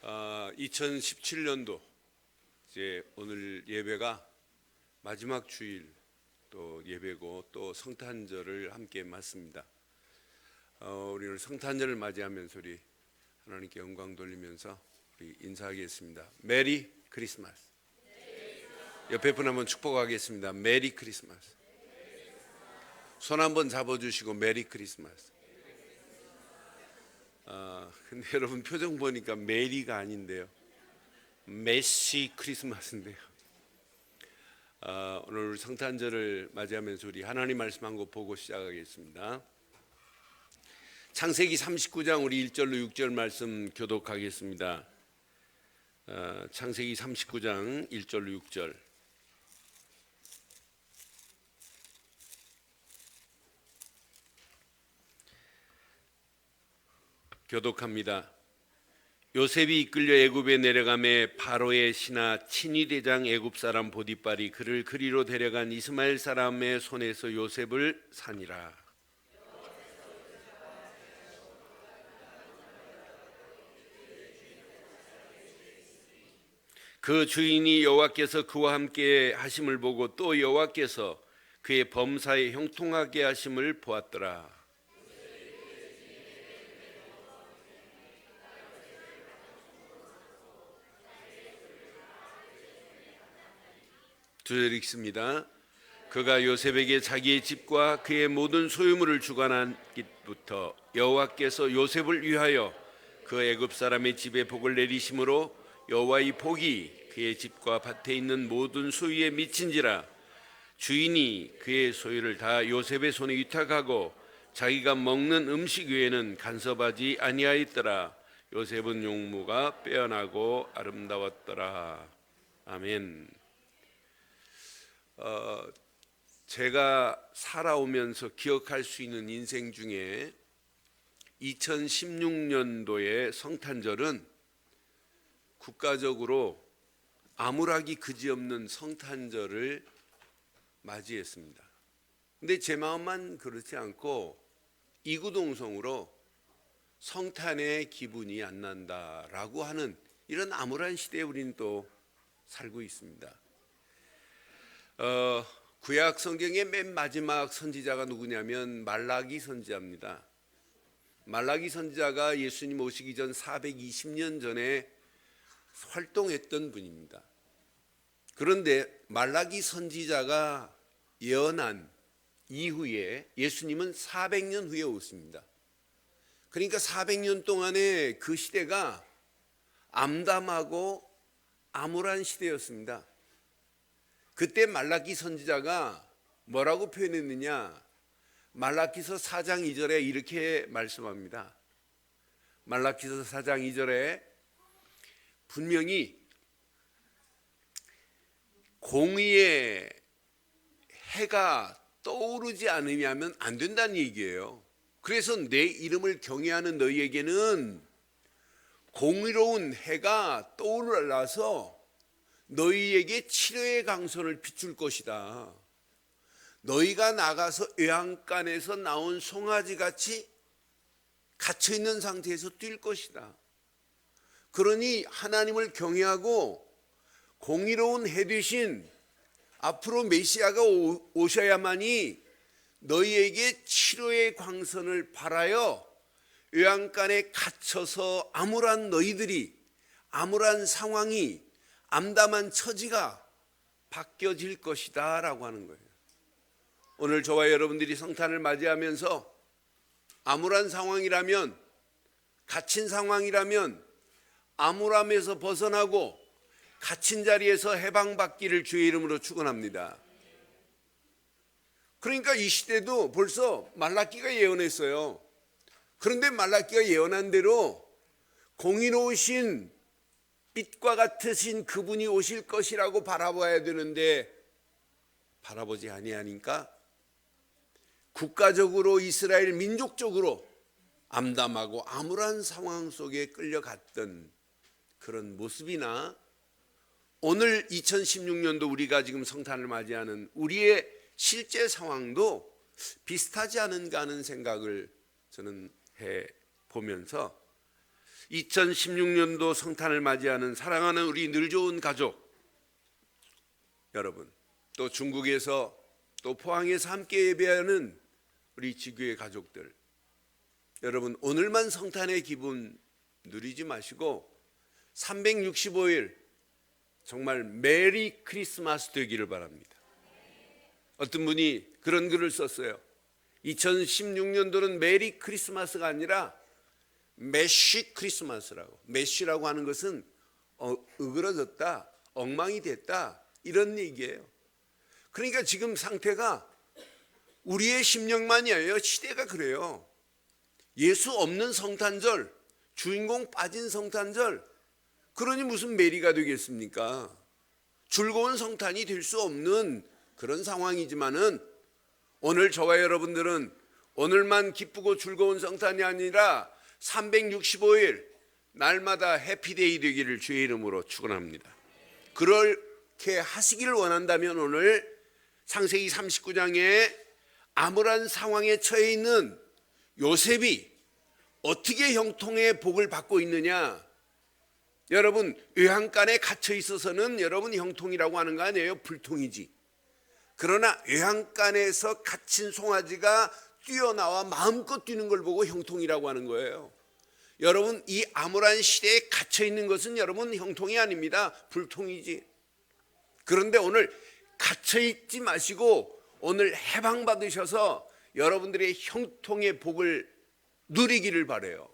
2017년도 이제 오늘 예배가 마지막 주일 또 예배고 또 성탄절을 함께 맞습니다. 우리 오늘 성탄절을 맞이하면서 우리 하나님께 영광 돌리면서 우리 인사하겠습니다. 메리 크리스마스. 옆에 분 한번 축복하겠습니다. 메리 크리스마스. 손 한번 잡아주시고 메리 크리스마스. 근데 여러분 표정 보니까 메리가 아닌데요, 메시 크리스마스인데요. 오늘 성탄절을 맞이하면서 우리 하나님 말씀 한 거 보고 시작하겠습니다. 창세기 39장 우리 1절로 6절 말씀 교독하겠습니다. 창세기 39장 1절로 6절 교독합니다. 요셉이 이끌려 애굽에 내려가매 바로의 신하 친위대장 애굽 사람 보디발이 그를 그리로 데려간 이스마엘 사람의 손에서 요셉을 산이라. 그 주인이 여호와께서 그와 함께 하심을 보고 또 여호와께서 그의 범사에 형통하게 하심을 보았더라. 두 절 읽습니다. 그가 요셉에게 자기의 집과 그의 모든 소유물을 주관한 때부터 여호와께서 요셉을 위하여 그 애굽 사람의 집에 복을 내리심으로 여호와의 복이 그의 집과 밭에 있는 모든 소유에 미친지라. 주인이 그의 소유를 다 요셉의 손에 위탁하고 자기가 먹는 음식 외에는 간섭하지 아니하였더라. 요셉은 용모가 빼어나고 아름다웠더라. 아멘. 제가 살아오면서 기억할 수 있는 인생 중에 2016년도의 성탄절은 국가적으로 암울하기 그지없는 성탄절을 맞이했습니다. 근데 제 마음만 그렇지 않고 이구동성으로 성탄의 기분이 안 난다라고 하는 이런 암울한 시대에 우리는 또 살고 있습니다. 구약 성경의 맨 마지막 선지자가 누구냐면 말라기 선지자입니다. 말라기 선지자가 예수님 오시기 전 420년 전에 활동했던 분입니다. 그런데 말라기 선지자가 예언한 이후에 예수님은 400년 후에 오십니다. 그러니까 400년 동안에 그 시대가 암담하고 암울한 시대였습니다. 그때 말라기 선지자가 뭐라고 표현했느냐? 말라기서 4장 2절에 이렇게 말씀합니다. 말라기서 4장 2절에 분명히 공의의 해가 떠오르지 않으면 안 된다는 얘기예요. 그래서 내 이름을 경외하는 너희에게는 공의로운 해가 떠올라서 너희에게 치료의 강선을 비출 것이다. 너희가 나가서 외양간에서 나온 송아지같이 갇혀있는 상태에서 뛸 것이다. 그러니 하나님을 경외하고 공의로운 해 되신 앞으로 메시아가 오셔야만이 너희에게 치료의 광선을 발하여 외양간에 갇혀서 암울한 너희들이, 암울한 상황이, 암담한 처지가 바뀌어질 것이다 라고 하는 거예요. 오늘 저와 여러분들이 성탄을 맞이하면서 암울한 상황이라면, 갇힌 상황이라면 암울함에서 벗어나고 갇힌 자리에서 해방받기를 주의 이름으로 축원합니다. 그러니까 이 시대도 벌써 말라기가 예언했어요. 그런데 말라기가 예언한 대로 공의로우신 빛과 같으신 그분이 오실 것이라고 바라봐야 되는데 바라보지 아니하니까 국가적으로 이스라엘 민족적으로 암담하고 암울한 상황 속에 끌려갔던 그런 모습이나 오늘 2016년도 우리가 지금 성탄을 맞이하는 우리의 실제 상황도 비슷하지 않은가 하는 생각을 저는 해보면서 2016년도 성탄을 맞이하는 사랑하는 우리 늘 좋은 가족 여러분, 또 중국에서 또 포항에서 함께 예배하는 우리 지교회 가족들, 여러분 오늘만 성탄의 기분 누리지 마시고 365일 정말 메리 크리스마스 되기를 바랍니다. 어떤 분이 그런 글을 썼어요. 2016년도는 메리 크리스마스가 아니라 메쉬 크리스마스라고. 메쉬라고 하는 것은 으그러졌다, 엉망이 됐다, 이런 얘기예요. 그러니까 지금 상태가 우리의 심령만이 아니에요. 시대가 그래요. 예수 없는 성탄절, 주인공 빠진 성탄절, 그러니 무슨 메리가 되겠습니까? 즐거운 성탄이 될 수 없는 그런 상황이지만은 오늘 저와 여러분들은 오늘만 기쁘고 즐거운 성탄이 아니라 365일 날마다 해피데이 되기를 주의 이름으로 축원합니다. 그렇게 하시기를 원한다면 오늘 창세기 39장에 암울한 상황에 처해 있는 요셉이 어떻게 형통의 복을 받고 있느냐? 여러분, 외양간에 갇혀 있어서는 여러분 형통이라고 하는 거 아니에요? 불통이지. 그러나 외양간에서 갇힌 송아지가 뛰어나와 마음껏 뛰는 걸 보고 형통이라고 하는 거예요. 여러분, 이 암울한 시대에 갇혀 있는 것은 여러분 형통이 아닙니다. 불통이지. 그런데 오늘 갇혀 있지 마시고 오늘 해방 받으셔서 여러분들의 형통의 복을 누리기를 바라요.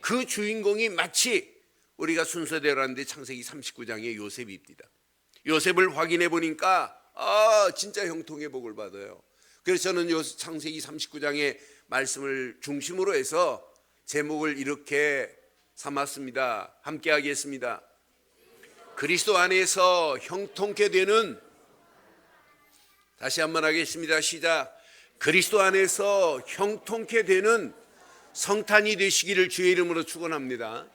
그 주인공이 마치 우리가 순서대로 하는데 창세기 39장의 요셉입니다. 요셉을 확인해 보니까 진짜 형통의 복을 받아요. 그래서 저는 창세기 39장의 말씀을 중심으로 해서 제목을 이렇게 삼았습니다. 함께 하겠습니다. 그리스도 안에서 형통케 되는, 다시 한번 하겠습니다. 시작. 그리스도 안에서 형통케 되는 성탄이 되시기를 주의 이름으로 축원합니다.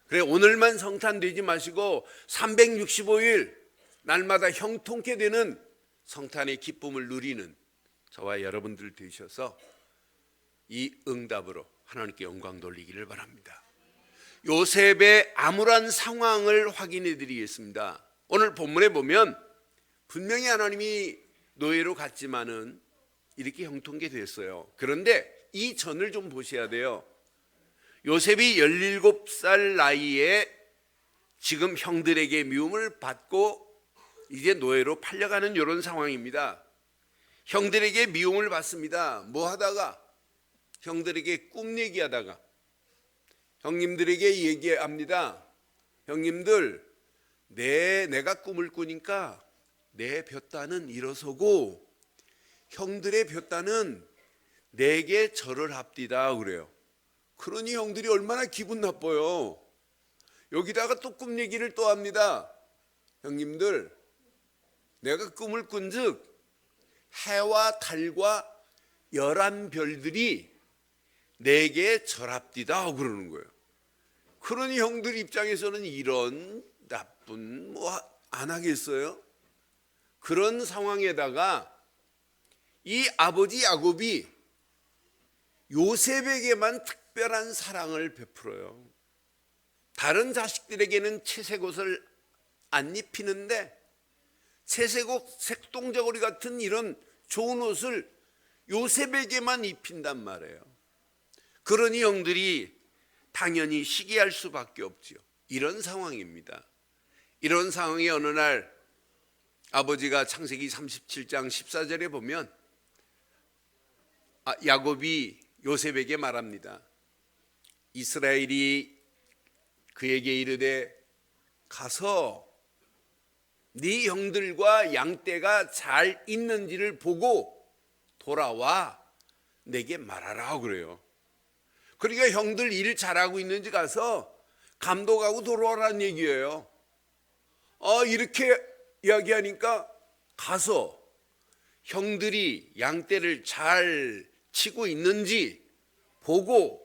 그래, 오늘만 성탄 되지 마시고 365일 날마다 형통케 되는 성탄의 기쁨을 누리는 저와 여러분들 되셔서 이 응답으로 하나님께 영광 돌리기를 바랍니다. 요셉의 암울한 상황을 확인해 드리겠습니다. 오늘 본문에 보면 분명히 하나님이 노예로 갔지만은 이렇게 형통케 됐어요. 그런데 이 전을 좀 보셔야 돼요. 요셉이 17살 나이에 지금 형들에게 미움을 받고 이제 노예로 팔려가는 이런 상황입니다. 형들에게 미움을 받습니다. 뭐 하다가? 형들에게 꿈 얘기하다가 형님들에게 얘기합니다. 형님들, 내가 꿈을 꾸니까 내 볕단은 일어서고 형들의 볕단은 내게 절을 합디다 그래요. 그러니 형들이 얼마나 기분 나빠요. 여기다가 또 꿈 얘기를 또 합니다. 형님들, 내가 꿈을 꾼즉 해와 달과 11별들이 내게 절합디다 그러는 거예요. 그러니 형들 입장에서는 이런 나쁜 안 하겠어요? 그런 상황에다가 이 아버지 야곱이 요셉에게만 특별한 사랑을 베풀어요. 다른 자식들에게는 채색 옷을 안 입히는데 채색 옷, 색동저고리 같은 이런 좋은 옷을 요셉에게만 입힌단 말이에요. 그러니 형들이 당연히 시기할 수밖에 없지요. 이런 상황입니다. 이런 상황에 어느 날 아버지가 창세기 37장 14절에 보면 야곱이 요셉에게 말합니다. 이스라엘이 그에게 이르되 가서 네 형들과 양떼가 잘 있는지를 보고 돌아와 내게 말하라 그래요. 그러니까 형들 일 잘하고 있는지 가서 감독하고 돌아오라는 얘기예요. 이렇게 이야기하니까 가서 형들이 양떼를 잘 치고 있는지 보고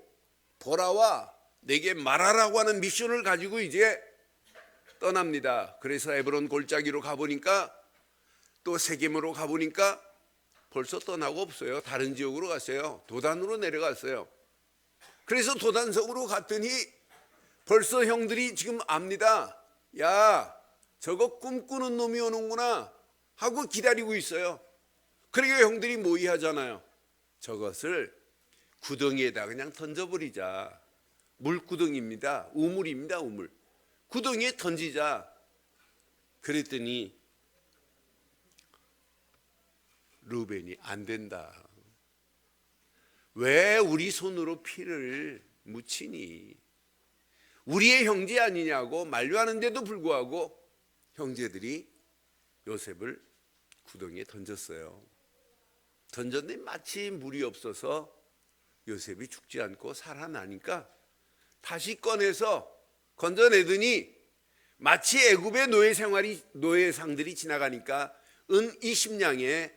돌아와 내게 말하라고 하는 미션을 가지고 이제 떠납니다. 그래서 에브론 골짜기로 가보니까 또 세겜으로 가보니까 벌써 떠나고 없어요. 다른 지역으로 갔어요. 도단으로 내려갔어요. 그래서 도단성으로 갔더니 벌써 형들이 지금 압니다. 야, 저거 꿈꾸는 놈이 오는구나 하고 기다리고 있어요. 그러니까 형들이 모의하잖아요. 저것을 구덩이에다 그냥 던져버리자. 물구덩이입니다. 우물입니다. 우물. 구덩이에 던지자. 그랬더니 르우벤이 안 된다. 왜 우리 손으로 피를 묻히니? 우리의 형제 아니냐고 만류하는데도 불구하고 형제들이 요셉을 구덩이에 던졌어요. 던졌는데 마치 물이 없어서 요셉이 죽지 않고 살아나니까 다시 꺼내서 건져내더니 마치 애굽의 노예상들이 지나가니까 은 20냥에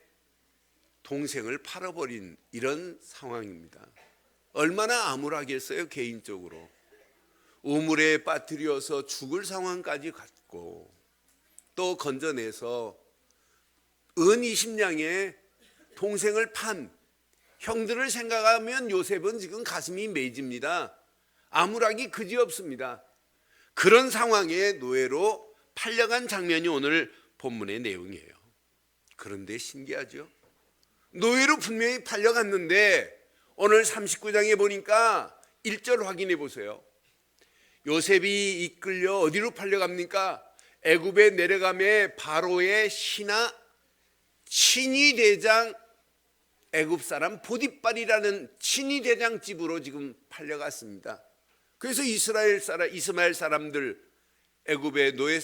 동생을 팔아버린 이런 상황입니다. 얼마나 암울하겠어요. 개인적으로 우물에 빠뜨려서 죽을 상황까지 갔고 또 건져내서 은 20냥에 동생을 판 형들을 생각하면 요셉은 지금 가슴이 맺집니다. 암울하기 그지없습니다. 그런 상황에 노예로 팔려간 장면이 오늘 본문의 내용이에요. 그런데 신기하죠. 노예로 분명히 팔려갔는데 오늘 39장에 보니까 1절 확인해 보세요. 요셉이 이끌려 어디로 팔려갑니까? 애굽에 내려가매 바로의 신하 친위 대장 애굽 사람 보디발이라는 친위 대장 집으로 지금 팔려갔습니다. 그래서 이스마엘 사람들 애굽의 노예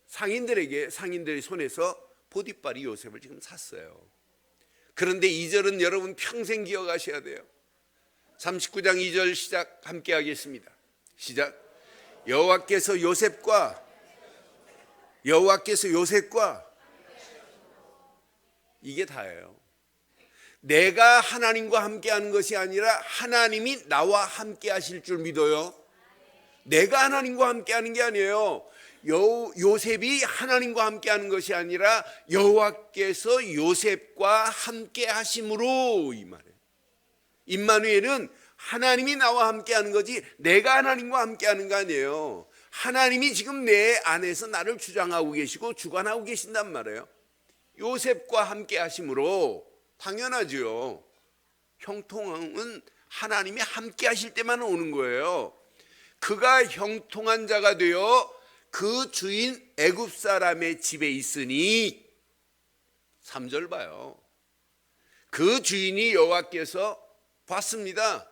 상인들의 손에서 보디발이 요셉을 지금 샀어요. 그런데 2절은 여러분 평생 기억하셔야 돼요. 39장 2절 시작 함께 하겠습니다. 시작. 여호와께서 요셉과 이게 다예요. 내가 하나님과 함께하는 것이 아니라 하나님이 나와 함께 하실 줄 믿어요. 내가 하나님과 함께하는 게 아니에요. 요셉이 하나님과 함께하는 것이 아니라 여호와께서 요셉과 함께 하심으로 이 말이에요. 임마누엘은 하나님이 나와 함께하는 거지 내가 하나님과 함께하는 거 아니에요. 하나님이 지금 내 안에서 나를 주장하고 계시고 주관하고 계신단 말이에요. 요셉과 함께 하심으로 당연하죠. 형통은 하나님이 함께 하실 때만 오는 거예요. 그가 형통한 자가 되어 그 주인 애굽 사람의 집에 있으니 3절 봐요. 그 주인이 여호와께서 봤습니다.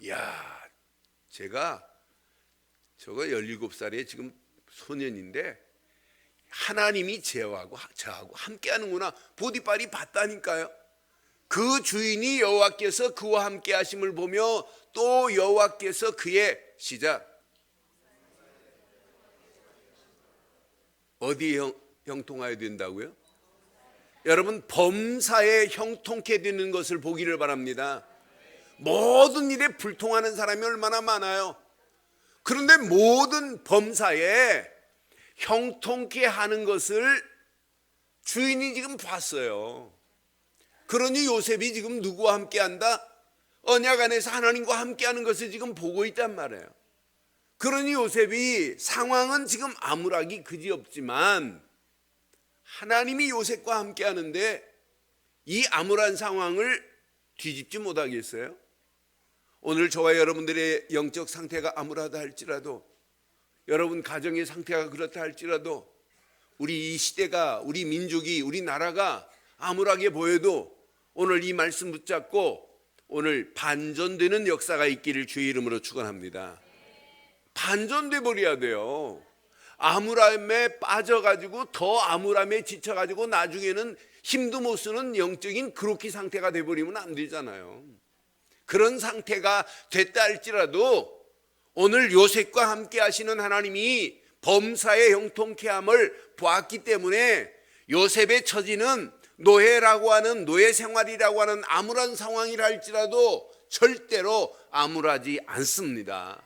이야, 제가 저거 17살의 지금 소년인데 하나님이 저하고 함께 하는구나. 보디발이 봤다니까요. 그 주인이 여호와께서 그와 함께 하심을 보며 또 여호와께서 그의 시작 어디에 형통하여야 된다고요? 여러분 범사에 형통케 되는 것을 보기를 바랍니다. 모든 일에 불통하는 사람이 얼마나 많아요. 그런데 모든 범사에 형통케 하는 것을 주인이 지금 봤어요. 그러니 요셉이 지금 누구와 함께한다? 언약 안에서 하나님과 함께하는 것을 지금 보고 있단 말이에요. 그러니 요셉이 상황은 지금 암울하기 그지없지만 하나님이 요셉과 함께하는데 이 암울한 상황을 뒤집지 못하겠어요? 오늘 저와 여러분들의 영적 상태가 암울하다 할지라도 여러분 가정의 상태가 그렇다 할지라도 우리 이 시대가 우리 민족이 우리 나라가 암울하게 보여도 오늘 이 말씀 붙잡고 오늘 반전되는 역사가 있기를 주의 이름으로 축원합니다. 반전돼 버려야 돼요. 암울함에 빠져가지고 더 암울함에 지쳐가지고 나중에는 힘도 못 쓰는 영적인 그로키 상태가 돼버리면 안 되잖아요. 그런 상태가 됐다 할지라도 오늘 요셉과 함께 하시는 하나님이 범사의 형통케 함을 보았기 때문에 요셉의 처지는 노예라고 하는 노예 생활이라고 하는 암울한 상황이라 할지라도 절대로 암울하지 않습니다.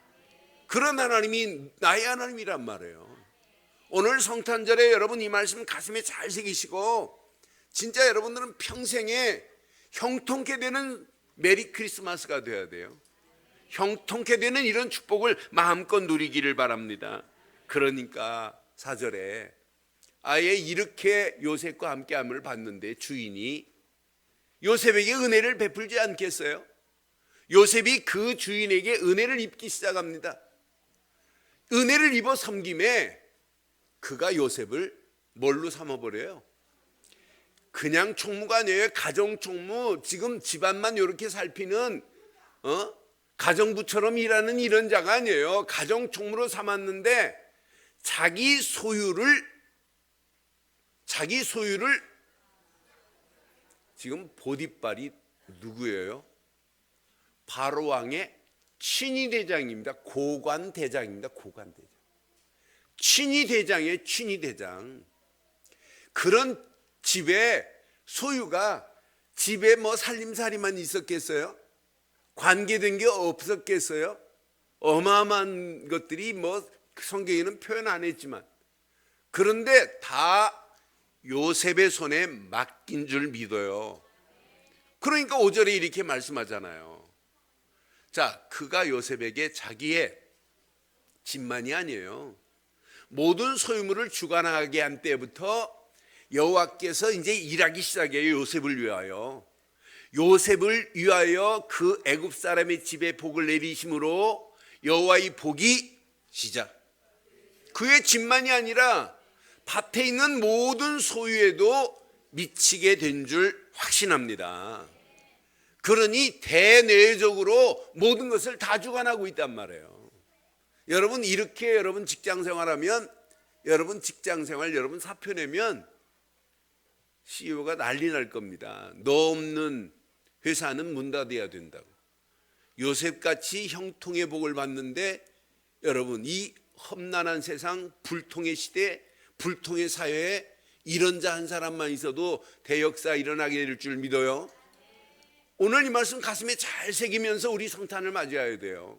그런 하나님이 나의 하나님이란 말이에요. 오늘 성탄절에 여러분 이 말씀 가슴에 잘 새기시고 진짜 여러분들은 평생에 형통케 되는 메리 크리스마스가 돼야 돼요. 형통케 되는 이런 축복을 마음껏 누리기를 바랍니다. 그러니까 4절에 아예 이렇게 요셉과 함께함을 봤는데 주인이 요셉에게 은혜를 베풀지 않겠어요? 요셉이 그 주인에게 은혜를 입기 시작합니다. 은혜를 입어 섬김에 그가 요셉을 뭘로 삼아버려요? 그냥 총무가 아니에요. 가정총무, 지금 집안만 이렇게 살피는 가정부처럼 일하는 이런 자가 아니에요. 가정총무로 삼았는데 자기 소유를 지금 보디발이 누구예요? 바로 왕의 친위대장입니다. 고관대장입니다. 고관대장. 친위대장이에요. 친위대장. 그런 집에 소유가 집에 뭐 살림살이만 있었겠어요? 관계된 게 없었겠어요? 어마어마한 것들이 뭐 성경에는 표현 안 했지만 그런데 다 요셉의 손에 맡긴 줄 믿어요. 그러니까 5절에 이렇게 말씀하잖아요. 자, 그가 요셉에게 자기의 집만이 아니에요. 모든 소유물을 주관하게 한 때부터 여호와께서 이제 일하기 시작해요. 요셉을 위하여. 요셉을 위하여 그 애굽 사람의 집에 복을 내리심으로 여호와의 복이 시작. 그의 집만이 아니라 밭에 있는 모든 소유에도 미치게 된 줄 확신합니다. 그러니 대내적으로 모든 것을 다 주관하고 있단 말이에요. 여러분 이렇게 여러분 직장생활하면 여러분 직장생활 여러분 사표 내면 CEO가 난리 날 겁니다. 너 없는 회사는 문 닫아야 된다고. 요셉같이 형통의 복을 받는데 여러분 이 험난한 세상 불통의 시대 불통의 사회에 이런 자 한 사람만 있어도 대역사 일어나게 될 줄 믿어요. 오늘 이 말씀 가슴에 잘 새기면서 우리 성탄을 맞이해야 돼요.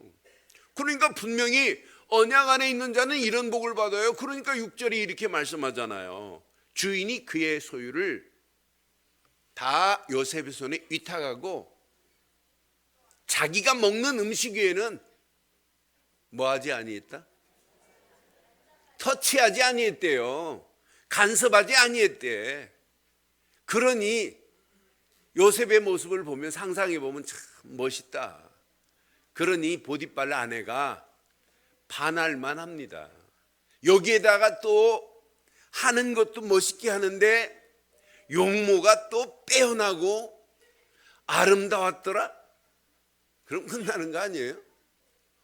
그러니까 분명히 언약 안에 있는 자는 이런 복을 받아요. 그러니까 6절이 이렇게 말씀하잖아요. 주인이 그의 소유를 다 요셉의 손에 위탁하고 자기가 먹는 음식 위에는 뭐하지 아니했다? 터치하지 아니했대요. 간섭하지 아니했대. 그러니 요셉의 모습을 보면 상상해 보면 참 멋있다. 그러니 보디발 아내가 반할만 합니다. 여기에다가 또 하는 것도 멋있게 하는데 용모가 또 빼어나고 아름다웠더라? 그럼 끝나는 거 아니에요?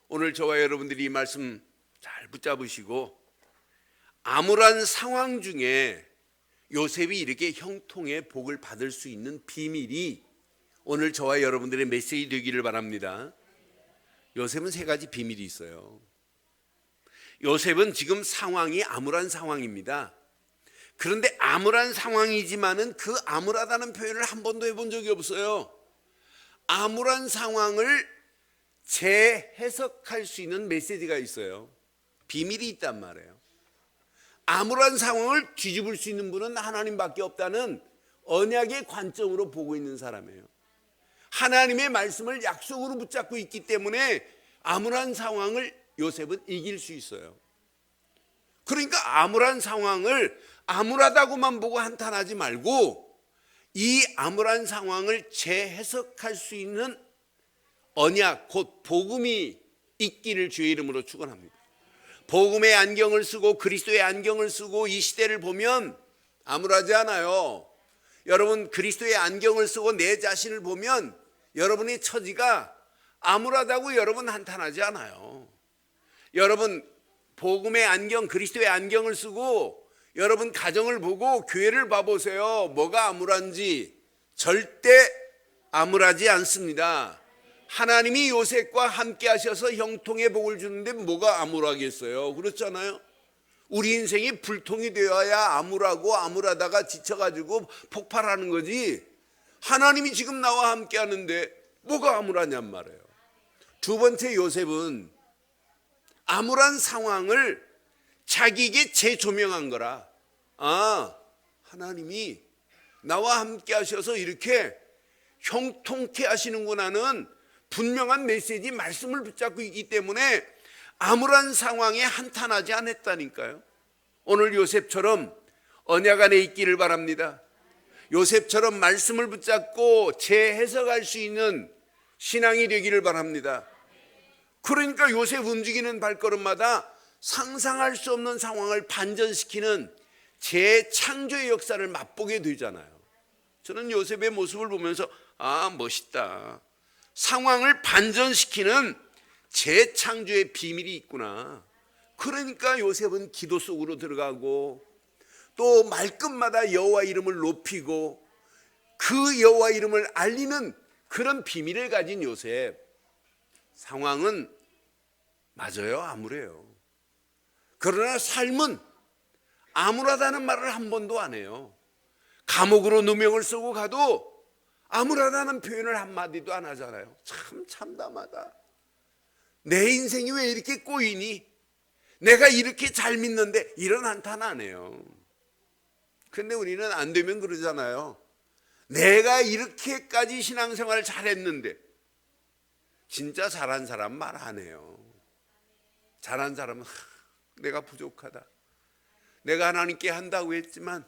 오늘 저와 여러분들이 이 말씀 잘 붙잡으시고 암울한 상황 중에 요셉이 이렇게 형통의 복을 받을 수 있는 비밀이 오늘 저와 여러분들의 메시지 되기를 바랍니다. 요셉은 3가지 비밀이 있어요. 요셉은 지금 상황이 암울한 상황입니다. 그런데 암울한 상황이지만은 그 암울하다는 표현을 한 번도 해본 적이 없어요. 암울한 상황을 재해석할 수 있는 메시지가 있어요. 비밀이 있단 말이에요. 암울한 상황을 뒤집을 수 있는 분은 하나님밖에 없다는 언약의 관점으로 보고 있는 사람이에요. 하나님의 말씀을 약속으로 붙잡고 있기 때문에 암울한 상황을 요셉은 이길 수 있어요. 그러니까 암울한 상황을 암울하다고만 보고 한탄하지 말고 이 암울한 상황을 재해석할 수 있는 언약 곧 복음이 있기를 주의 이름으로 축원합니다. 복음의 안경을 쓰고 그리스도의 안경을 쓰고 이 시대를 보면 암울하지 않아요. 여러분 그리스도의 안경을 쓰고 내 자신을 보면 여러분의 처지가 암울하다고 여러분 한탄하지 않아요. 여러분 복음의 안경 그리스도의 안경을 쓰고 여러분 가정을 보고 교회를 봐보세요. 뭐가 암울한지 절대 암울하지 않습니다. 하나님이 요셉과 함께 하셔서 형통의 복을 주는데 뭐가 암울하겠어요? 그렇잖아요. 우리 인생이 불통이 되어야 암울하고 암울하다가 지쳐가지고 폭발하는 거지 하나님이 지금 나와 함께 하는데 뭐가 암울하냔 말이에요. 두 번째 요셉은 암울한 상황을 자기에게 재조명한 거라. 아, 하나님이 나와 함께 하셔서 이렇게 형통케 하시는구나는 분명한 메시지 말씀을 붙잡고 있기 때문에 아무런 상황에 한탄하지 않았다니까요. 오늘 요셉처럼 언약 안에 있기를 바랍니다. 요셉처럼 말씀을 붙잡고 재해석할 수 있는 신앙이 되기를 바랍니다. 그러니까 요셉 움직이는 발걸음마다 상상할 수 없는 상황을 반전시키는 재창조의 역사를 맛보게 되잖아요. 저는 요셉의 모습을 보면서 멋있다. 상황을 반전시키는 재창조의 비밀이 있구나. 그러니까 요셉은 기도 속으로 들어가고 또 말끝마다 여호와 이름을 높이고 그 여호와 이름을 알리는 그런 비밀을 가진 요셉. 상황은 맞아요, 암울해요. 그러나 삶은 암울하다는 말을 한 번도 안 해요. 감옥으로 누명을 쓰고 가도 암울하다는 표현을 한마디도 안 하잖아요. 참 참담하다. 내 인생이 왜 이렇게 꼬이니? 내가 이렇게 잘 믿는데 이런 한탄 안 해요. 근데 우리는 안 되면 그러잖아요. 내가 이렇게까지 신앙생활을 잘했는데. 진짜 잘한 사람 말 안 해요. 잘한 사람은 내가 부족하다. 내가 하나님께 한다고 했지만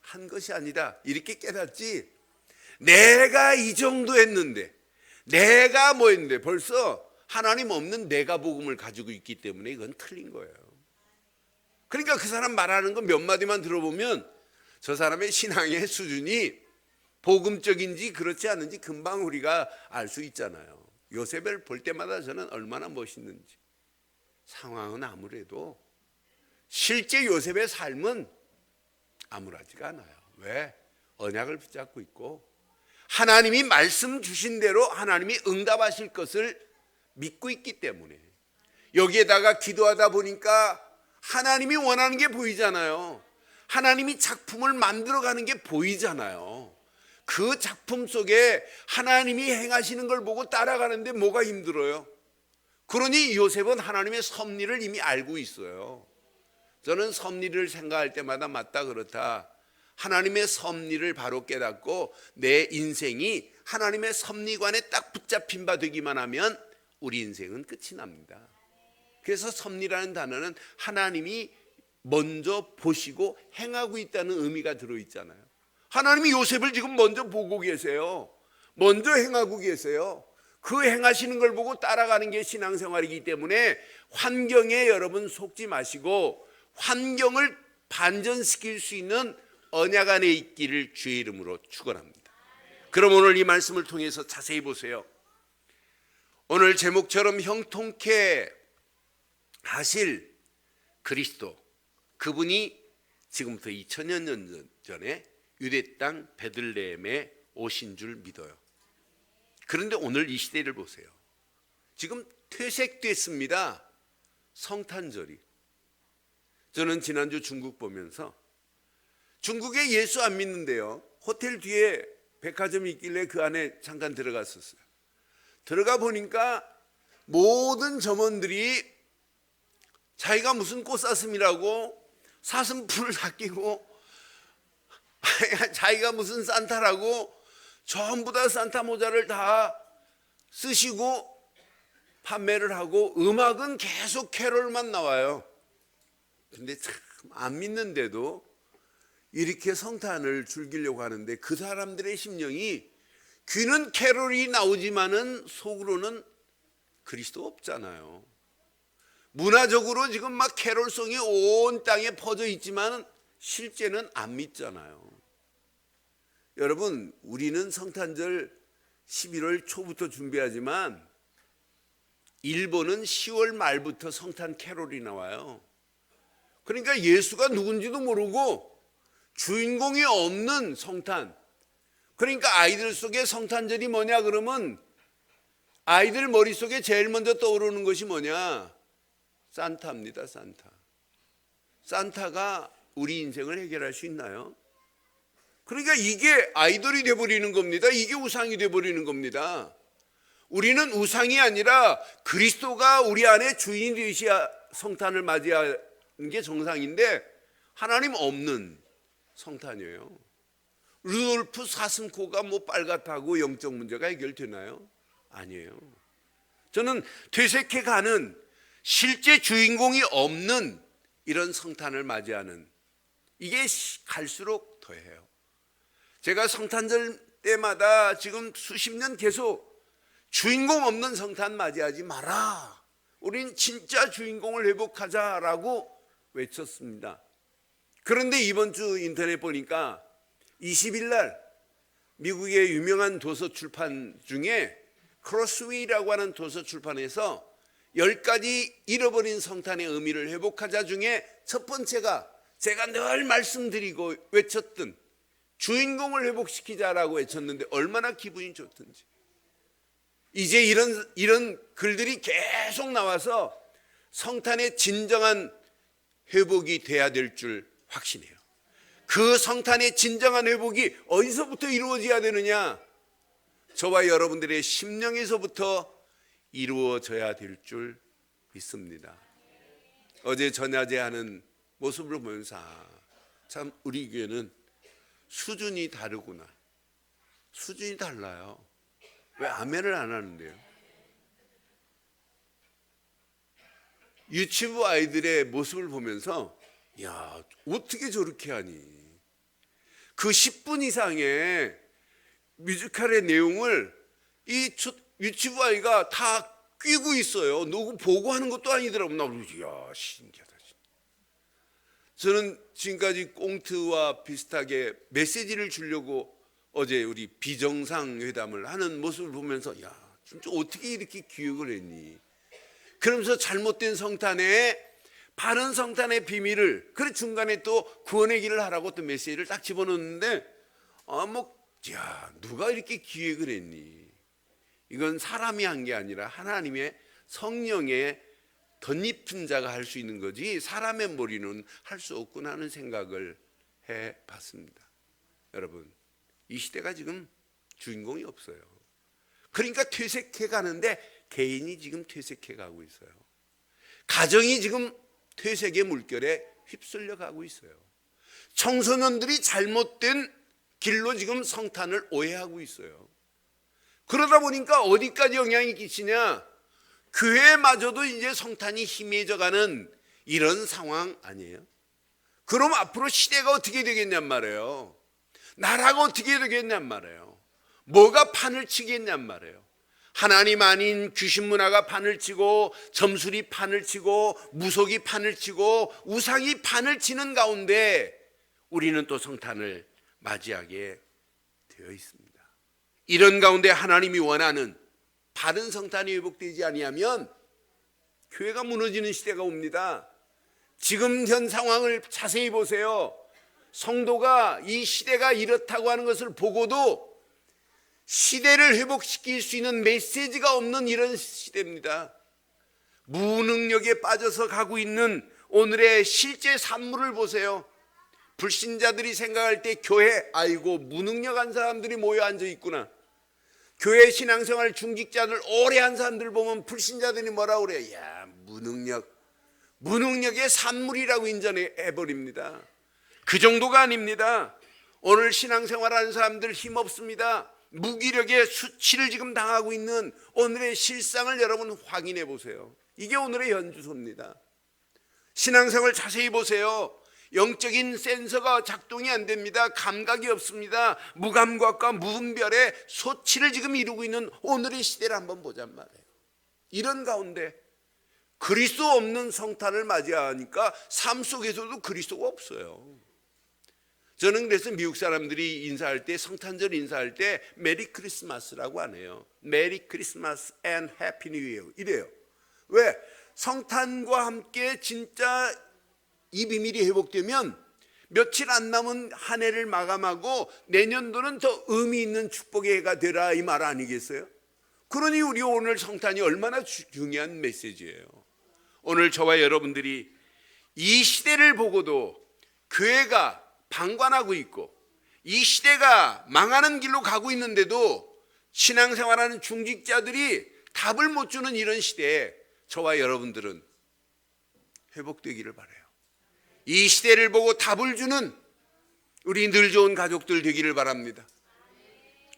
한 것이 아니다. 이렇게 깨닫지. 내가 이 정도 했는데, 내가 뭐 했는데 벌써 하나님 없는 내가 복음을 가지고 있기 때문에 이건 틀린 거예요. 그러니까 그 사람 말하는 거 몇 마디만 들어보면 저 사람의 신앙의 수준이 복음적인지 그렇지 않은지 금방 우리가 알 수 있잖아요. 요셉을 볼 때마다 저는 얼마나 멋있는지. 상황은 아무래도 실제 요셉의 삶은 암울하지가 않아요. 왜? 언약을 붙잡고 있고 하나님이 말씀 주신 대로 하나님이 응답하실 것을 믿고 있기 때문에. 여기에다가 기도하다 보니까 하나님이 원하는 게 보이잖아요. 하나님이 작품을 만들어가는 게 보이잖아요. 그 작품 속에 하나님이 행하시는 걸 보고 따라가는데 뭐가 힘들어요? 그러니 요셉은 하나님의 섭리를 이미 알고 있어요. 저는 섭리를 생각할 때마다 맞다 그렇다. 하나님의 섭리를 바로 깨닫고 내 인생이 하나님의 섭리관에 딱 붙잡힌 바 되기만 하면 우리 인생은 끝이 납니다. 그래서 섭리라는 단어는 하나님이 먼저 보시고 행하고 있다는 의미가 들어있잖아요. 하나님이 요셉을 지금 먼저 보고 계세요. 먼저 행하고 계세요. 그 행하시는 걸 보고 따라가는 게 신앙생활이기 때문에 환경에 여러분 속지 마시고 환경을 반전시킬 수 있는 언약 안에 있기를 주의 이름으로 축원합니다. 그럼 오늘 이 말씀을 통해서 자세히 보세요. 오늘 제목처럼 형통케 하실 그리스도, 그분이 지금부터 2000년 전에 유대 땅 베들레헴에 오신 줄 믿어요. 그런데 오늘 이 시대를 보세요. 지금 퇴색됐습니다. 성탄절이. 저는 지난주 중국 보면서 중국에 예수 안 믿는데요. 호텔 뒤에 백화점이 있길래 그 안에 잠깐 들어갔었어요. 들어가 보니까 모든 점원들이 자기가 무슨 꽃사슴이라고 사슴풀을 낚이고 자기가 무슨 산타라고 전부 다 산타 모자를 다 쓰시고 판매를 하고 음악은 계속 캐롤만 나와요. 근데 참 안 믿는데도 이렇게 성탄을 즐기려고 하는데 그 사람들의 심령이 귀는 캐롤이 나오지만은 속으로는 그리스도 없잖아요. 문화적으로 지금 막 캐롤송이 온 땅에 퍼져 있지만 실제는 안 믿잖아요. 여러분, 우리는 성탄절 11월 초부터 준비하지만 일본은 10월 말부터 성탄 캐롤이 나와요. 그러니까 예수가 누군지도 모르고 주인공이 없는 성탄. 그러니까 아이들 속에 성탄절이 뭐냐 그러면 아이들 머릿속에 제일 먼저 떠오르는 것이 뭐냐? 산타입니다. 산타. 산타가 우리 인생을 해결할 수 있나요? 그러니까 이게 아이돌이 돼버리는 겁니다. 이게 우상이 돼버리는 겁니다. 우리는 우상이 아니라 그리스도가 우리 안에 주인이 되셔야 성탄을 맞이하는 게 정상인데 하나님 없는 성탄이에요. 루돌프 사슴코가 뭐 빨갛다고 영적 문제가 해결되나요? 아니에요. 저는 퇴색해가는 실제 주인공이 없는 이런 성탄을 맞이하는, 이게 갈수록 더해요. 제가 성탄절 때마다 지금 수십 년 계속 주인공 없는 성탄 맞이하지 마라, 우린 진짜 주인공을 회복하자라고 외쳤습니다. 그런데 이번 주 인터넷 보니까 20일 날 미국의 유명한 도서 출판 중에 크로스웨이라고 하는 도서 출판에서 10가지 잃어버린 성탄의 의미를 회복하자 중에 첫 번째가 제가 늘 말씀드리고 외쳤던 주인공을 회복시키자라고 외쳤는데 얼마나 기분이 좋던지. 이제 이런 글들이 계속 나와서 성탄의 진정한 회복이 돼야 될 줄 확신해요. 그 성탄의 진정한 회복이 어디서부터 이루어져야 되느냐? 저와 여러분들의 심령에서부터 이루어져야 될 줄 믿습니다. 어제 전야제 하는 모습을 보면서 참 우리 교회는 수준이 다르구나. 수준이 달라요. 왜 아멘을 안 하는데요? 유치부 아이들의 모습을 보면서 야, 어떻게 저렇게 하니? 그 10분 이상의 뮤지컬의 내용을 이 유치부 아이가 다 끼고 있어요. 누구 보고 하는 것도 아니더라고. 나 야, 신기하다. 저는 지금까지 꽁트와 비슷하게 메시지를 주려고 어제 우리 비정상회담을 하는 모습을 보면서 야, 진짜 어떻게 이렇게 기획을 했니? 그러면서 잘못된 성탄에 바른 성탄의 비밀을, 그래 중간에 또 구원의 길을 하라고 또 메시지를 딱 집어넣는데 야, 누가 이렇게 기획을 했니? 이건 사람이 한 게 아니라 하나님의 성령의 덧입힌 자가 할 수 있는 거지 사람의 머리는 할 수 없구나 하는 생각을 해봤습니다. 여러분, 이 시대가 지금 주인공이 없어요. 그러니까 퇴색해 가는데 개인이 지금 퇴색해 가고 있어요. 가정이 지금 퇴색의 물결에 휩쓸려 가고 있어요. 청소년들이 잘못된 길로 지금 성탄을 오해하고 있어요. 그러다 보니까 어디까지 영향이 끼치냐? 교회마저도 이제 성탄이 희미해져 가는 이런 상황 아니에요? 그럼 앞으로 시대가 어떻게 되겠냔 말이에요. 나라가 어떻게 되겠냔 말이에요. 뭐가 판을 치겠냔 말이에요. 하나님 아닌 귀신 문화가 판을 치고 점술이 판을 치고 무속이 판을 치고 우상이 판을 치는 가운데 우리는 또 성탄을 맞이하게 되어 있습니다. 이런 가운데 하나님이 원하는 바른 성탄이 회복되지 아니하면 교회가 무너지는 시대가 옵니다. 지금 현 상황을 자세히 보세요. 성도가 이 시대가 이렇다고 하는 것을 보고도 시대를 회복시킬 수 있는 메시지가 없는 이런 시대입니다. 무능력에 빠져서 가고 있는 오늘의 실제 산물을 보세요. 불신자들이 생각할 때 교회, 아이고 무능력한 사람들이 모여 앉아 있구나. 교회 신앙생활 중직자들 오래 한 사람들 보면 불신자들이 뭐라 그래요? 야, 무능력의 산물이라고 인정해 버립니다. 그 정도가 아닙니다. 오늘 신앙생활하는 사람들 힘없습니다. 무기력의 수치를 지금 당하고 있는 오늘의 실상을 여러분 확인해 보세요. 이게 오늘의 현주소입니다. 신앙생활 자세히 보세요. 영적인 센서가 작동이 안 됩니다. 감각이 없습니다. 무감각과 무분별의 소치를 지금 이루고 있는 오늘의 시대를 한번 보잔 말이에요. 이런 가운데 그리스도 없는 성탄을 맞이하니까 삶 속에서도 그리스도가 없어요. 저는 그래서 미국 사람들이 인사할 때, 성탄절 인사할 때 메리 크리스마스라고 안 해요. 메리 크리스마스 앤 해피 뉴 이어 이래요. 왜? 성탄과 함께 진짜 이 비밀이 회복되면 며칠 안 남은 한 해를 마감하고 내년도는 더 의미 있는 축복의 해가 되라, 이 말 아니겠어요? 그러니 우리 오늘 성탄이 얼마나 중요한 메시지예요. 오늘 저와 여러분들이 이 시대를 보고도 교회가 방관하고 있고 이 시대가 망하는 길로 가고 있는데도 신앙생활하는 중직자들이 답을 못 주는 이런 시대에 저와 여러분들은 회복되기를 바라요. 이 시대를 보고 답을 주는 우리 늘 좋은 가족들 되기를 바랍니다.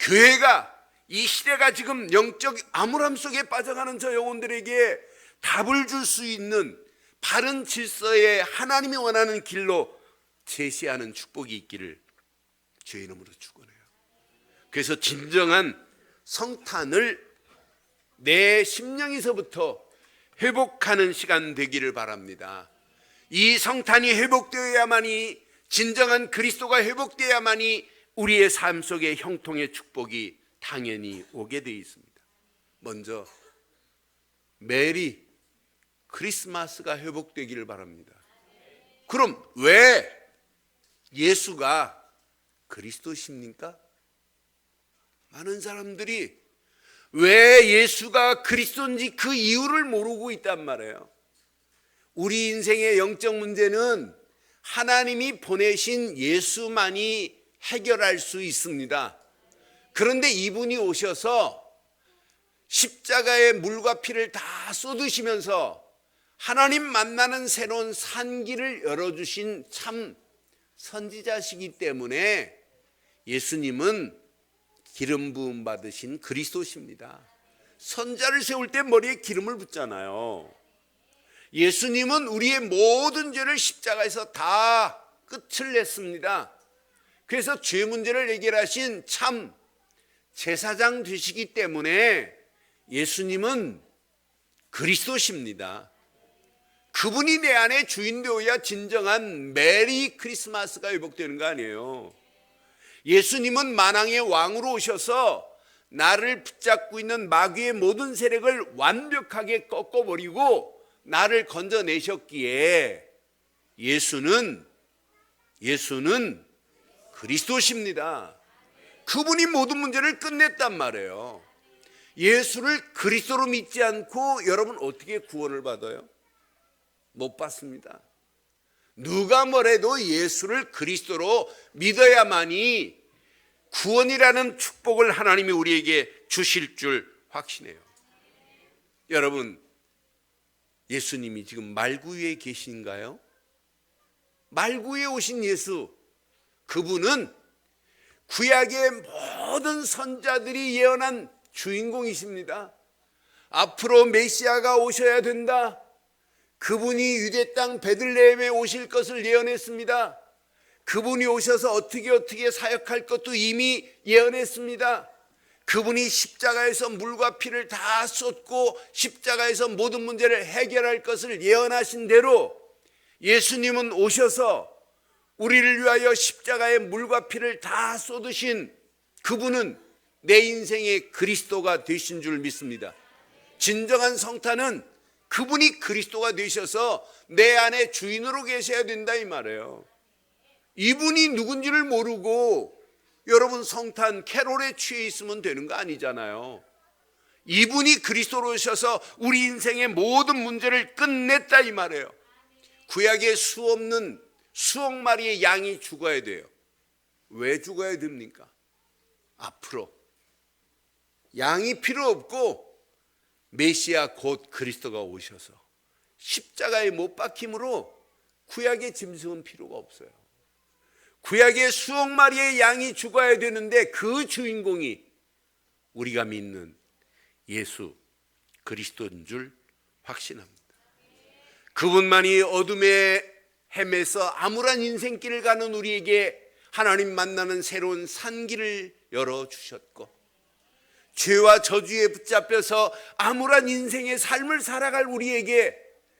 교회가 이 시대가 지금 영적 암울함 속에 빠져가는 저 영혼들에게 답을 줄 수 있는 바른 질서의 하나님이 원하는 길로 제시하는 축복이 있기를 주의 이름으로 축원해요. 그래서 진정한 성탄을 내 심령에서부터 회복하는 시간 되기를 바랍니다. 이 성탄이 회복되어야만이, 진정한 그리스도가 회복되어야만이 우리의 삶 속에 형통의 축복이 당연히 오게 되어 있습니다. 먼저 메리 크리스마스가 회복되기를 바랍니다. 그럼 왜 예수가 그리스도십니까? 많은 사람들이 왜 예수가 그리스도인지 그 이유를 모르고 있단 말이에요. 우리 인생의 영적 문제는 하나님이 보내신 예수만이 해결할 수 있습니다. 그런데 이분이 오셔서 십자가의 물과 피를 다 쏟으시면서 하나님 만나는 새로운 산길을 열어주신 참 선지자시기 때문에 예수님은 기름 부음 받으신 그리스도십니다. 선자를 세울 때 머리에 기름을 붓잖아요. 예수님은 우리의 모든 죄를 십자가에서 다 끝을 냈습니다. 그래서 죄 문제를 해결하신 참 제사장 되시기 때문에 예수님은 그리스도십니다. 그분이 내 안에 주인 되어야 진정한 메리 크리스마스가 회복되는 거 아니에요. 예수님은 만왕의 왕으로 오셔서 나를 붙잡고 있는 마귀의 모든 세력을 완벽하게 꺾어버리고 나를 건져내셨기에 예수는 그리스도십니다. 그분이 모든 문제를 끝냈단 말이에요. 예수를 그리스도로 믿지 않고 여러분 어떻게 구원을 받아요? 못 받습니다. 누가 뭐래도 예수를 그리스도로 믿어야만이 구원이라는 축복을 하나님이 우리에게 주실 줄 확신해요. 여러분, 예수님이 지금 말구 위에 계신가요? 말구 위에 오신 예수, 그분은 구약의 모든 선자들이 예언한 주인공이십니다. 앞으로 메시아가 오셔야 된다. 그분이 유대 땅 베들레헴에 오실 것을 예언했습니다. 그분이 오셔서 어떻게 사역할 것도 이미 예언했습니다. 그분이 십자가에서 물과 피를 다 쏟고 십자가에서 모든 문제를 해결할 것을 예언하신 대로 예수님은 오셔서 우리를 위하여 십자가의 물과 피를 다 쏟으신 그분은 내 인생의 그리스도가 되신 줄 믿습니다. 진정한 성탄은 그분이 그리스도가 되셔서 내 안에 주인으로 계셔야 된다 이 말이에요. 이분이 누군지를 모르고 여러분 성탄 캐롤에 취해 있으면 되는 거 아니잖아요. 이분이 그리스도로 오셔서 우리 인생의 모든 문제를 끝냈다 이 말이에요. 구약에 수 없는 수억 마리의 양이 죽어야 돼요. 왜 죽어야 됩니까? 앞으로 양이 필요 없고 메시아 곧 그리스도가 오셔서 십자가에 못 박힘으로 구약의 짐승은 필요가 없어요. 구약의 수억 마리의 양이 죽어야 되는데 그 주인공이 우리가 믿는 예수 그리스도인 줄 확신합니다. 그분만이 어둠에 헤매서 암울한 인생길을 가는 우리에게 하나님 만나는 새로운 산길을 열어주셨고 죄와 저주에 붙잡혀서 암울한 인생의 삶을 살아갈 우리에게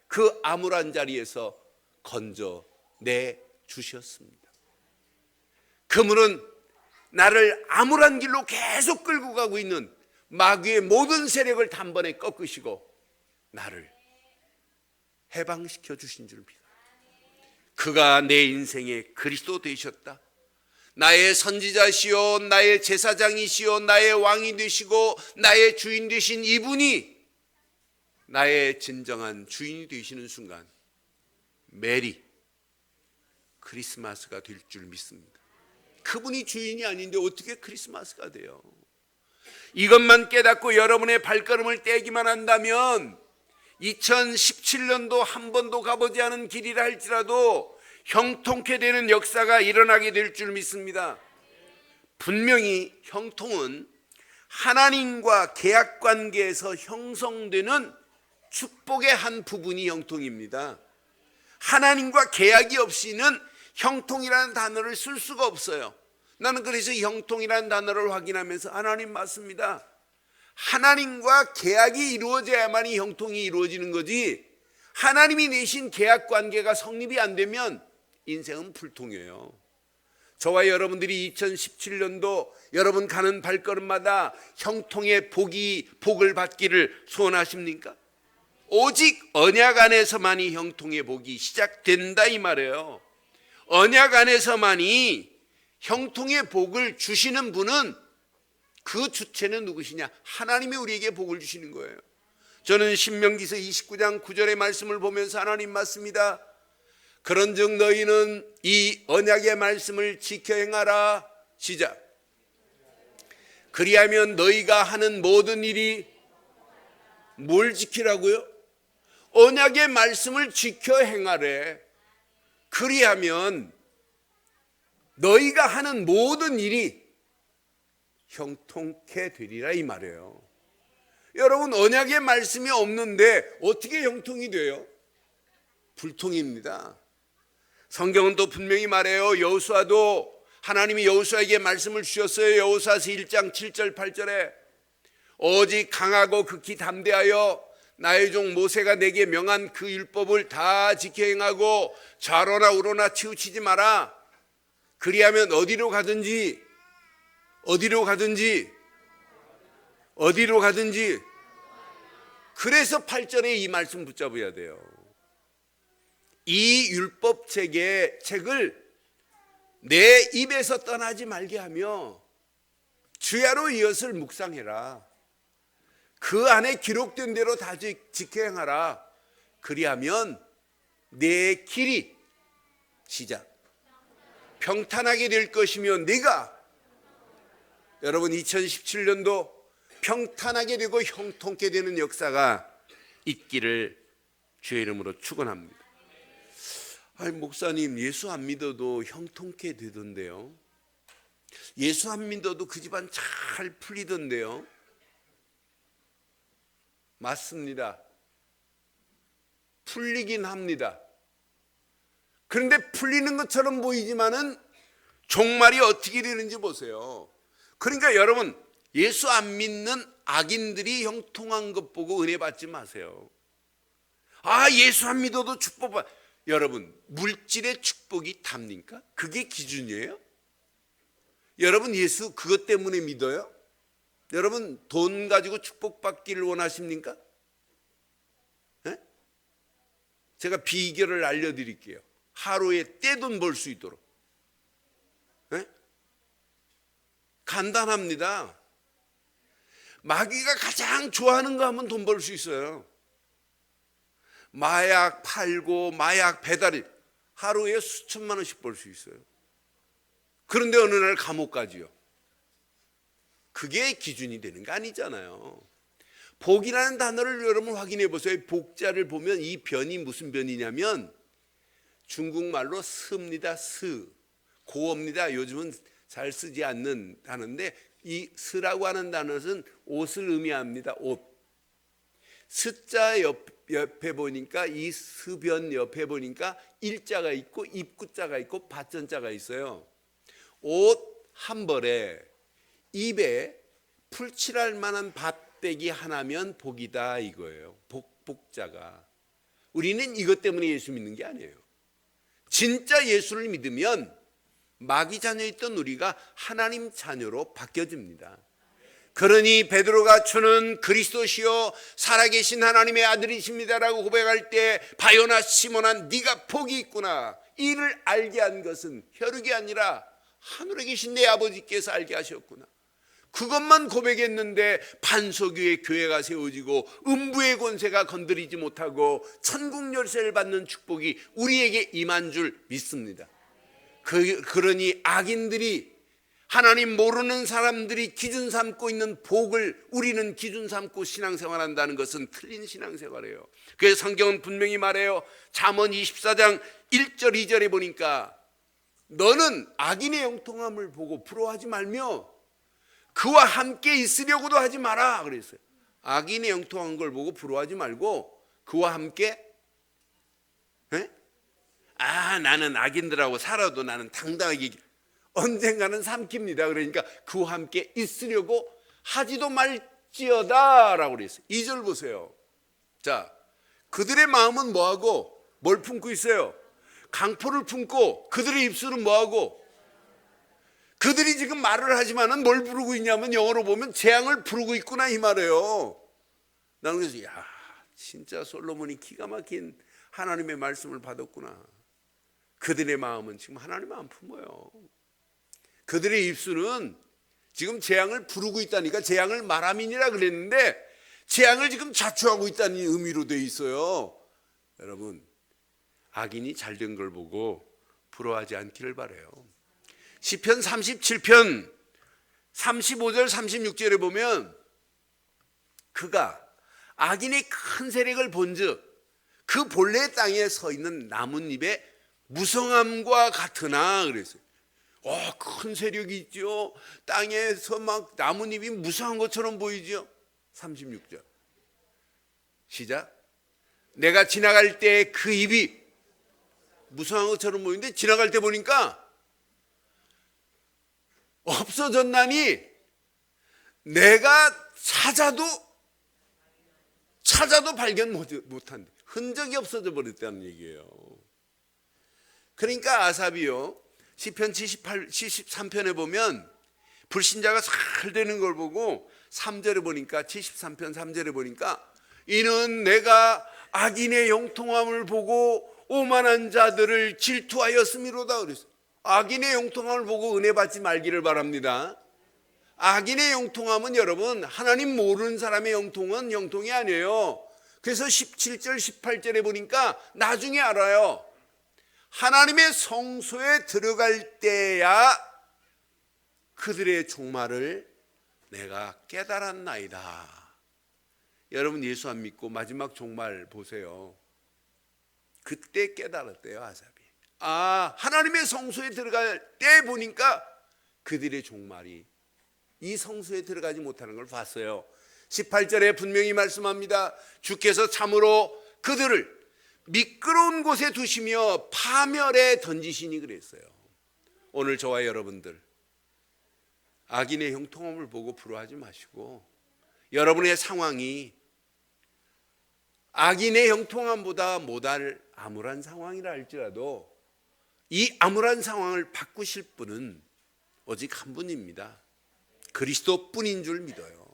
그 암울한 자리에서 건져내 주셨습니다. 그분은 나를 암울한 길로 계속 끌고 가고 있는 마귀의 모든 세력을 단번에 꺾으시고 나를 해방시켜 주신 줄 믿어요. 그가 내 인생의 그리스도 되셨다. 나의 선지자시오 나의 제사장이시오 나의 왕이 되시고 나의 주인 되신 이분이 나의 진정한 주인이 되시는 순간 메리 크리스마스가 될 줄 믿습니다. 그분이 주인이 아닌데 어떻게 크리스마스가 돼요? 이것만 깨닫고 여러분의 발걸음을 떼기만 한다면 2017년도 한 번도 가보지 않은 길이라 할지라도 형통케 되는 역사가 일어나게 될 줄 믿습니다. 분명히 형통은 하나님과 계약 관계에서 형성되는 축복의 한 부분이 형통입니다. 하나님과 계약이 없이는 형통이라는 단어를 쓸 수가 없어요. 나는 그래서 형통이라는 단어를 확인하면서 하나님 맞습니다. 하나님과 계약이 이루어져야만이 형통이 이루어지는 거지, 하나님이 내신 계약 관계가 성립이 안 되면 인생은 불통이에요. 저와 여러분들이 2017년도 여러분 가는 발걸음마다 형통의 복을 받기를 소원하십니까? 오직 언약 안에서만이 형통의 복이 시작된다 이 말이에요. 언약 안에서만이 형통의 복을 주시는 분은, 그 주체는 누구시냐? 하나님이 우리에게 복을 주시는 거예요. 저는 신명기서 29장 9절의 말씀을 보면서 하나님 맞습니다. 그런즉 너희는 이 언약의 말씀을 지켜 행하라. 시작. 그리하면 너희가 하는 모든 일이, 뭘 지키라고요? 언약의 말씀을 지켜 행하래. 그리하면 너희가 하는 모든 일이 형통케 되리라 이 말이에요. 여러분, 언약의 말씀이 없는데 어떻게 형통이 돼요? 불통입니다. 성경은 또 분명히 말해요. 여호수아도, 하나님이 여호수아에게 말씀을 주셨어요. 여호수아서 1장 7절 8절에 오직 강하고 극히 담대하여 나의 종 모세가 내게 명한 그 율법을 다 지켜 행하고 좌로나 우로나 치우치지 마라. 그리하면 어디로 가든지 그래서 8절에 이 말씀 붙잡아야 돼요. 이 율법책을 내 입에서 떠나지 말게 하며 주야로 이것을 묵상해라. 그 안에 기록된 대로 다 지켜 행하라. 그리하면 내 길이, 시작, 평탄하게 될 것이며 네가, 여러분 2017년도 평탄하게 되고 형통케 되는 역사가 있기를 주의 이름으로 축원합니다. 아니 목사님, 예수 안 믿어도 형통케 되던데요. 예수 안 믿어도 그 집안 잘 풀리던데요. 맞습니다. 풀리긴 합니다. 그런데 풀리는 것처럼 보이지만은 종말이 어떻게 되는지 보세요. 그러니까 여러분, 예수 안 믿는 악인들이 형통한 것 보고 은혜 받지 마세요. 아, 예수 안 믿어도 축복 받. 여러분, 물질의 축복이 답니까? 그게 기준이에요? 여러분, 예수 그것 때문에 믿어요? 여러분, 돈 가지고 축복받기를 원하십니까? 네? 제가 비결을 알려드릴게요. 하루에 떼돈 벌 수 있도록. 네? 간단합니다. 마귀가 가장 좋아하는 거 하면 돈 벌 수 있어요. 마약 팔고 마약 배달이 하루에 수천만 원씩 벌 수 있어요. 그런데 어느 날 감옥 가지요. 그게 기준이 되는 거 아니잖아요. 복이라는 단어를 여러분 확인해 보세요. 복자를 보면 이 변이 무슨 변이냐면 중국말로 스입니다. 스. 고어입니다. 요즘은 잘 쓰지 않는 단어인데 이 스라고 하는 단어는 옷을 의미합니다. 옷. 스자 옆에 보니까, 이 스변 옆에 보니까 일자가 있고 입구자가 있고 밭전자가 있어요. 옷 한 벌에 입에 풀칠할 만한 밭대기 하나면 복이다 이거예요. 복자가. 우리는 이것 때문에 예수 믿는 게 아니에요. 진짜 예수를 믿으면 마귀 자녀였던 우리가 하나님 자녀로 바뀌어집니다. 그러니 베드로가 주는 그리스도시요 살아계신 하나님의 아들이십니다라고 고백할 때, 바요나 시몬아 네가 복이 있구나. 이를 알게 한 것은 혈육이 아니라 하늘에 계신 내 아버지께서 알게 하셨구나. 그것만 고백했는데 반석 위에 교회가 세워지고 음부의 권세가 건드리지 못하고 천국 열쇠를 받는 축복이 우리에게 임한 줄 믿습니다. 그러니 악인들이, 하나님 모르는 사람들이 기준 삼고 있는 복을 우리는 기준 삼고 신앙생활한다는 것은 틀린 신앙생활이에요. 그래서 성경은 분명히 말해요. 잠언 24장 1절 2절에 보니까 너는 악인의 형통함을 보고 부러워하지 말며 그와 함께 있으려고도 하지 마라 그랬어요. 악인의 형통한 걸 보고 부러워하지 말고 그와 함께 나는 악인들하고 살아도 나는 당당하게 언젠가는 삼킵니다. 그러니까 그와 함께 있으려고 하지도 말지어다 라고 그랬어요. 2절 보세요. 자, 그들의 마음은 뭐하고 뭘 품고 있어요? 강포를 품고 그들의 입술은 뭐하고 그들이 지금 말을 하지만은 뭘 부르고 있냐면 영어로 보면 재앙을 부르고 있구나 이 말이에요. 나는 그래서 진짜 솔로몬이 기가 막힌 하나님의 말씀을 받았구나. 그들의 마음은 지금 하나님을 안 품어요. 그들의 입술은 지금 재앙을 부르고 있다니까 재앙을 말함이니라 그랬는데 재앙을 지금 자초하고 있다는 의미로 돼 있어요. 여러분, 악인이 잘된 걸 보고 부러워하지 않기를 바라요. 시편 37편 35절 36절에 보면 그가 악인의 큰 세력을 본즉 그 본래 땅에 서 있는 나뭇잎의 무성함과 같으나 그랬어요. 큰 세력이 있죠. 땅에서 막 나뭇잎이 무성한 것처럼 보이죠. 36절 시작. 내가 지나갈 때 그 잎이 무성한 것처럼 보이는데 지나갈 때 보니까 없어졌나니 내가 찾아도 발견 못한다. 흔적이 없어져 버렸다는 얘기예요. 그러니까 아삽이요 시편 73편에 보면 불신자가 잘 되는 걸 보고 3절에 보니까 73편 3절에 보니까 이는 내가 악인의 영통함을 보고 오만한 자들을 질투하였음이로다 그랬어요. 악인의 영통함을 보고 은혜 받지 말기를 바랍니다. 악인의 영통함은 여러분 하나님 모르는 사람의 영통은 영통이 아니에요. 그래서 17절 18절에 보니까 나중에 알아요. 하나님의 성소에 들어갈 때야 그들의 종말을 내가 깨달았나이다. 여러분 예수 안 믿고 마지막 종말 보세요. 그때 깨달았대요 아삽이. 하나님의 성소에 들어갈 때 보니까 그들의 종말이 이 성소에 들어가지 못하는 걸 봤어요. 18절에 분명히 말씀합니다. 주께서 참으로 그들을 미끄러운 곳에 두시며 파멸에 던지시니 그랬어요. 오늘 저와 여러분들 악인의 형통함을 보고 부러워하지 마시고 여러분의 상황이 악인의 형통함보다 못할 암울한 상황이라 할지라도 이 암울한 상황을 바꾸실 분은 오직 한 분입니다. 그리스도뿐인 줄 믿어요.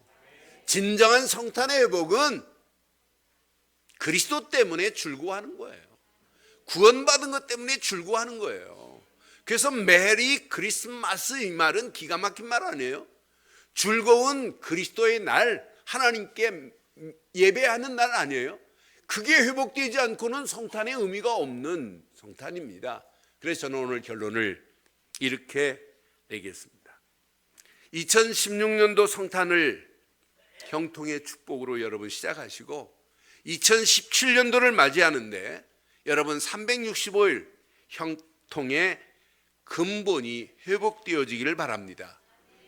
진정한 성탄의 회복은 그리스도 때문에 즐거워하는 거예요. 구원받은 것 때문에 즐거워하는 거예요. 그래서 메리 크리스마스 이 말은 기가 막힌 말 아니에요? 즐거운 그리스도의 날, 하나님께 예배하는 날 아니에요? 그게 회복되지 않고는 성탄의 의미가 없는 성탄입니다. 그래서 저는 오늘 결론을 이렇게 내겠습니다. 2016년도 성탄을 형통의 축복으로 여러분 시작하시고 2017년도를 맞이하는데 여러분 365일 형통의 근본이 회복되어지기를 바랍니다.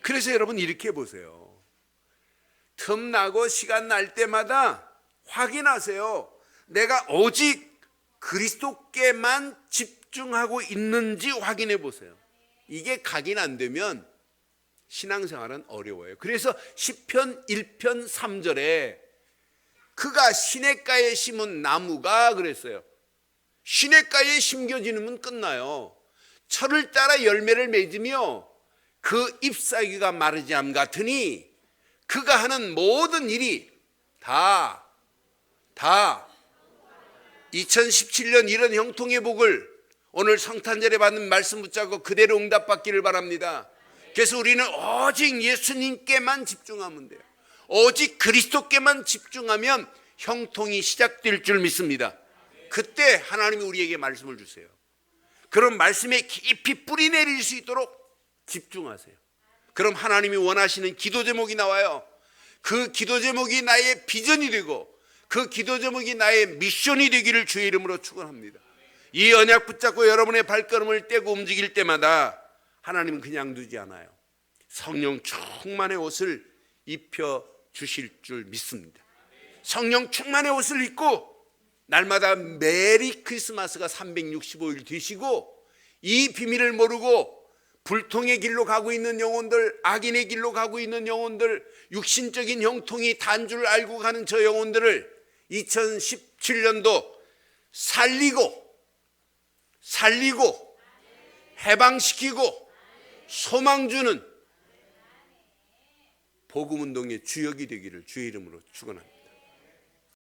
그래서 여러분 이렇게 보세요. 틈나고 시간 날 때마다 확인하세요. 내가 오직 그리스도께만 집중하고 있는지 확인해 보세요. 이게 각인 안 되면 신앙생활은 어려워요. 그래서 시편 1편 3절에 그가 시냇가에 심은 나무가 그랬어요. 시냇가에 심겨지면 끝나요. 철을 따라 열매를 맺으며 그 잎사귀가 마르지 않음 같으니 그가 하는 모든 일이 다 2017년 이런 형통의 복을 오늘 성탄절에 받는 말씀 붙잡고 그대로 응답받기를 바랍니다. 그래서 우리는 오직 예수님께만 집중하면 돼요. 오직 그리스도께만 집중하면 형통이 시작될 줄 믿습니다. 그때 하나님이 우리에게 말씀을 주세요. 그런 말씀에 깊이 뿌리 내릴 수 있도록 집중하세요. 그럼 하나님이 원하시는 기도 제목이 나와요. 그 기도 제목이 나의 비전이 되고 그 기도 제목이 나의 미션이 되기를 주의 이름으로 축원합니다. 이 언약 붙잡고 여러분의 발걸음을 떼고 움직일 때마다 하나님은 그냥 두지 않아요. 성령 충만의 옷을 입혀 주실 줄 믿습니다. 성령 충만의 옷을 입고 날마다 메리 크리스마스가 365일 되시고, 이 비밀을 모르고 불통의 길로 가고 있는 영혼들, 악인의 길로 가고 있는 영혼들, 육신적인 형통이 단 줄 알고 가는 저 영혼들을 2017년도 살리고 해방시키고 소망 주는 복음운동의 주역이 되기를 주의 이름으로 축원합니다.